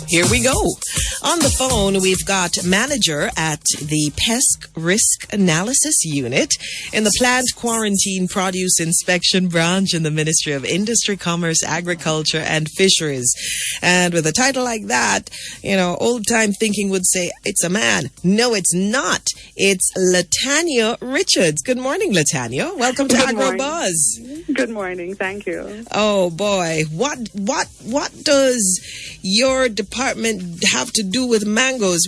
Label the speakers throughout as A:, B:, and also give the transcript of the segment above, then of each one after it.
A: Here we go. On the phone, we've got manager at the Pest Risk Analysis Unit in the Plant Quarantine Produce Inspection Branch in the Ministry of Industry, Commerce, Agriculture and Fisheries. And with a title like that, you know, old-time thinking would say it's a man. No, it's not. It's Tanya Richards. Good morning, Tanya. Welcome to Agrobuzz.
B: Good morning. Thank you.
A: Oh boy, what does your department have to do with mangoes? It's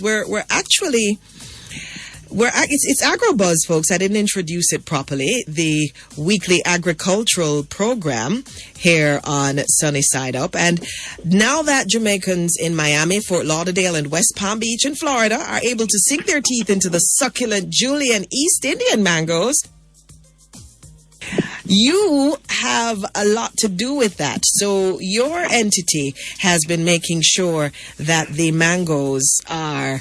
A: Agrobuzz, folks. I didn't introduce it properly. The weekly agricultural program here on Sunny Side Up. And now that Jamaicans in Miami, Fort Lauderdale, and West Palm Beach in Florida are able to sink their teeth into the succulent Julian East Indian mangoes, you have a lot to do with that. So your entity has been making sure that the mangoes are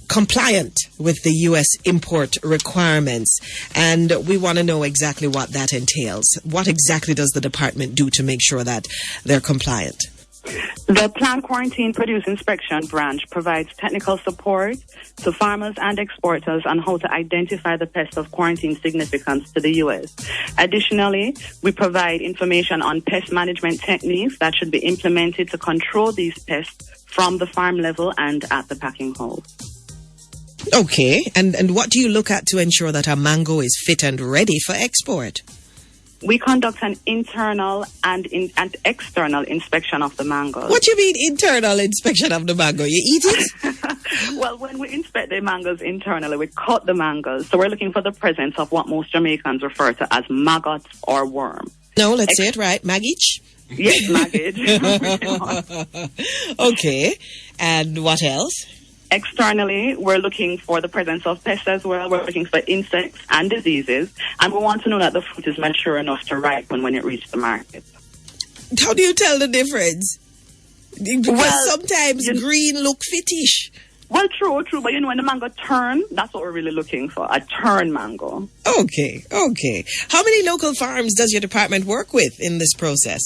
A: compliant with the U.S. import requirements. And we want to know exactly what that entails. What exactly does the department do to make sure that they're compliant?
B: The Plant Quarantine Produce Inspection Branch provides technical support to farmers and exporters on how to identify the pests of quarantine significance to the U.S. Additionally, we provide information on pest management techniques that should be implemented to control these pests from the farm level and at the packing hole.
A: Okay, and what do you look at to ensure that a mango is fit and ready for export?
B: We conduct an internal and external inspection of the mango.
A: What do you mean internal inspection of the mango? You eat it?
B: Well, when we inspect the mangoes internally, we cut the mangoes. So we're looking for the presence of what most Jamaicans refer to as maggots or worm.
A: No, let's say it right. Maggage?
B: Yes, maggage.
A: Okay. And what else?
B: Externally, we're looking for the presence of pests as well. We're looking for insects and diseases. And we want to know that the fruit is mature enough to ripen when it reaches the market.
A: How do you tell the difference? Because sometimes green look fittish.
B: Well, true. But when the mango turn, that's what we're really looking for, a turn mango.
A: Okay. How many local farms does your department work with in this process?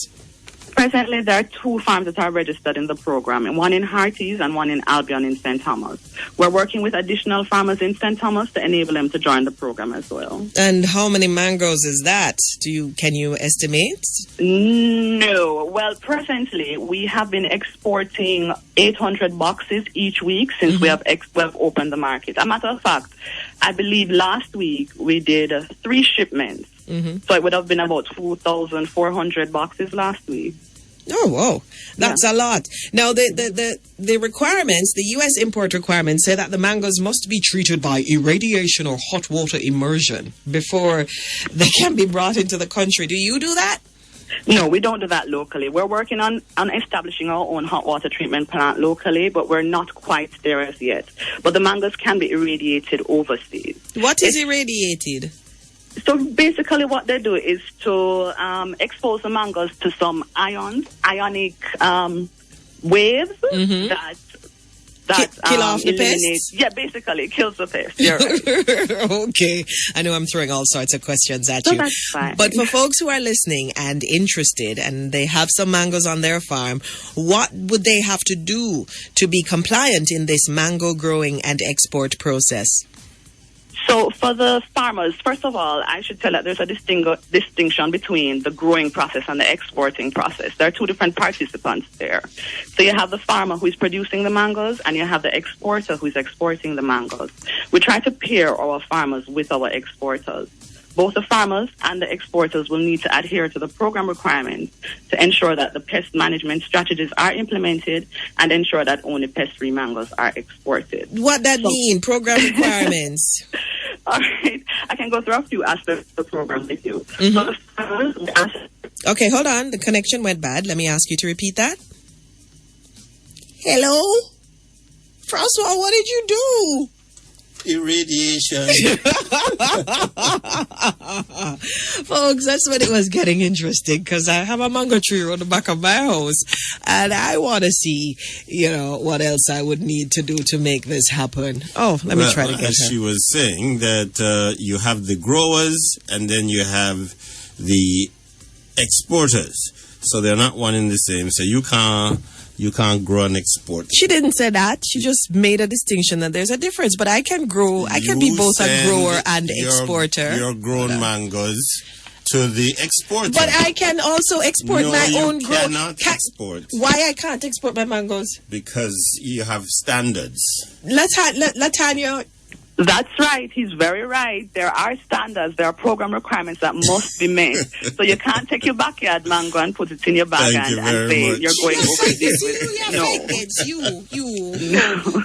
B: Presently, there are 2 farms that are registered in the program, one in Hearties and one in Albion in St. Thomas. We're working with additional farmers in St. Thomas to enable them to join the program as well.
A: And how many mangoes is that? Can you estimate?
B: No. Well, presently, we have been exporting 800 boxes each week since we have opened the market. As a matter of fact, I believe last week we did 3 shipments. So it would have been about 2,400 boxes last week.
A: Oh, whoa. That's a lot. Now, the requirements, the U.S. import requirements say that the mangoes must be treated by irradiation or hot water immersion before they can be brought into the country. Do you do that?
B: No, we don't do that locally. We're working on establishing our own hot water treatment plant locally, but we're not quite there as yet. But the mangoes can be irradiated overseas.
A: What is irradiated?
B: So basically what they do is to expose the mangoes to some ionic waves that
A: kill off the pests?
B: Yeah, basically it kills the pests. You're right.
A: Okay. I know I'm throwing all sorts of questions at you.
B: That's fine.
A: But for folks who are listening and interested and they have some mangoes on their farm, what would they have to do to be compliant in this mango growing and export process?
B: So for the farmers, first of all, I should tell that there's a distinction between the growing process and the exporting process. There are 2 different participants there. So you have the farmer who is producing the mangoes and you have the exporter who is exporting the mangoes. We try to pair our farmers with our exporters. Both the farmers and the exporters will need to adhere to the program requirements to ensure that the pest management strategies are implemented and ensure that only pest-free mangoes are exported.
A: What that mean, program requirements?
B: All right. I can go through a few aspects of the program with you.
A: Okay, hold on. The connection went bad. Let me ask you to repeat that. Hello? Francois, what did you do?
C: Irradiation.
A: Folks, that's when it was getting interesting because I have a mango tree on the back of my house and I want to see, what else I would need to do to make this happen. Oh, let me try to get her.
C: She was saying that you have the growers and then you have the exporters. So they're not one and the same. So you can't you can't grow and export.
A: She didn't say that. She just made a distinction that there's a difference. But I can grow. I can be both a grower and exporter.
C: Your grown mangoes to the exporter.
A: But I can also export my own
C: you
A: growth.
C: cannot export.
A: Why I can't export my mangoes?
C: Because you have standards.
A: Latanya.
B: That's right. He's very right. There are standards. There are program requirements that must be met. So you can't take your backyard mango and put it in your bag and say you're going over this. No.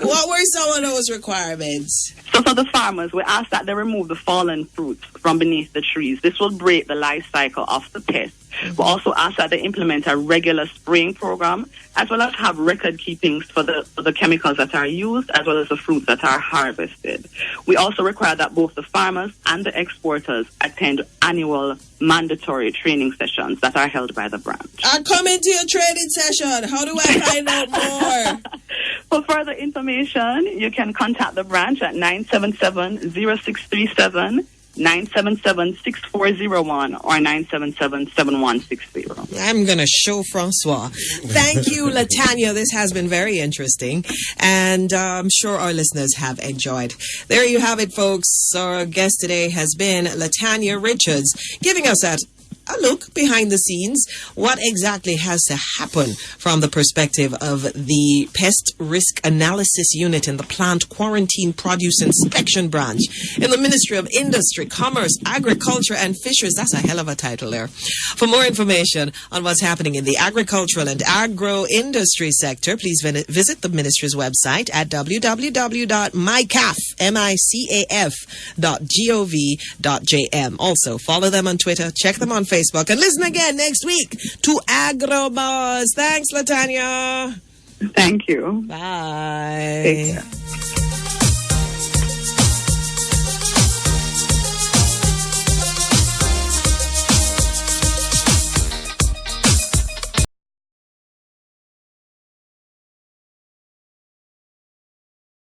A: What were some of those requirements?
B: So for the farmers, we ask that they remove the fallen fruits from beneath the trees. This will break the life cycle of the pest. We also ask that they implement a regular spraying program, as well as have record keepings for the chemicals that are used, as well as the fruits that are harvested. We also require that both the farmers and the exporters attend annual mandatory training sessions that are held by the branch.
A: I'm coming to your training session. How do I find out more?
B: For further information, you can contact the branch at 977-0637, 977-6401, or 977-7160.
A: I'm going to show Francois. Thank you, Latanya. This has been very interesting, and I'm sure our listeners have enjoyed. There you have it, folks. Our guest today has been Tanya Richards, giving us a look behind the scenes, what exactly has to happen from the perspective of the Pest Risk Analysis Unit in the Plant Quarantine Produce Inspection Branch in the Ministry of Industry, Commerce, Agriculture and Fisheries. That's a hell of a title there. For more information on what's happening in the agricultural and agro-industry sector, please visit the Ministry's website at www.micaf.gov.jm. Also, follow them on Twitter, check them on Facebook, and listen again next week to Agrobuzz. Thanks, Latanya.
B: Thank you.
A: Bye.
B: Take care.